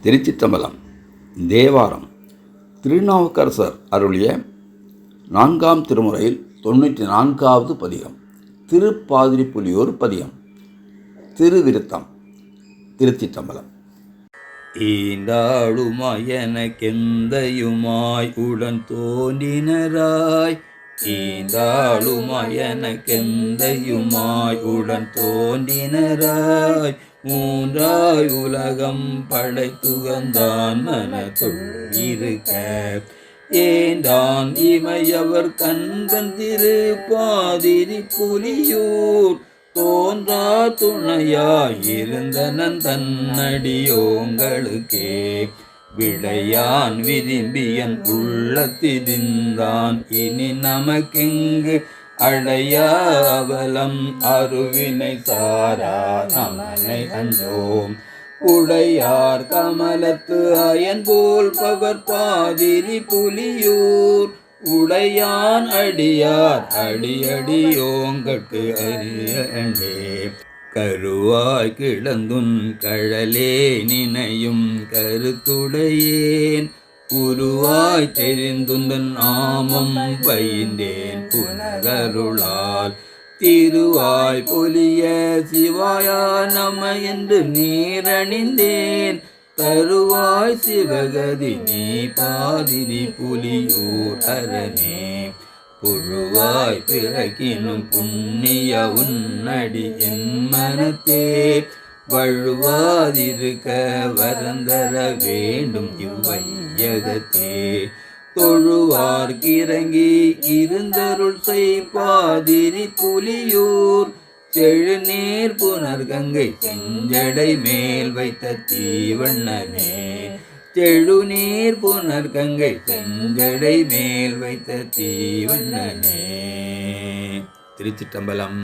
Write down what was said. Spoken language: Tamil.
திருச்சிற்றம்பலம். தேவாரம் திருநாவுக்கரசர் அருளிய 4ஆம் திருமுறையில் 94வது பதிகம். திருப்பாதிரிப்புலியூர் பதிகம். திருவிருத்தம். திருச்சிற்றம்பலம். ஈந்தாளுமயனக்கெந்தையுமாய் உடன் தோன்றினராய், ஈந்தாளுமயனக்கெந்தையுமாய் உடன் தோன்றினராய், மூன்றாய் உலகம் படைத்துகந்தான் மனத்துள் இருக்க, ஏந்தான் இமையவர் கண்பன் திருப்பாதிரி புலியூர், தோன்றா துணையாயிருந்தனன் தன்னடியோங்களுக்கே, விளையான் விரும்பியன் உள்ளத்திருந்தான் இனி நமக்கெங்கு அடையாவலம், அருவினை சாரா நமனை அஞ்சோம், உடையார் கமலத்து அயன் போல் பவர் பாதிரி புலியூர், உடையான் அடியார் அடியடியோங்கட்கு அறியண்டே, கருவாய் கிடந்துன் கழலே நினையும் கருத்துடையேன், உருவாய் தெரிந்துந்தன் ஆமம் பயின்றேன் புனரருளால், திருவாய் பொலிய சிவாயா நம என்று நீரணிந்தேன், தருவாய் சிவகதி நீ பாதிரி புலியூர் அரணே, புழுவாய் பிறக்கினும் புண்ணிய உன்னடி என் மனத்தே, வழுவாதிருக்க வரந்தர வேண்டும் இவ்வையகத்தே, தொழுவார்க்கிறங்கி இருந்தருள் செய்பாதிரி புலியூர், செழுநீர் புனர்கங்கை செஞ்சடை மேல் வைத்த தீவண்ணனே, செழுநீர் புனர்கங்கை செஞ்சடை மேல் வைத்த தீவண்ணனே. திருச்சிற்றம்பலம்.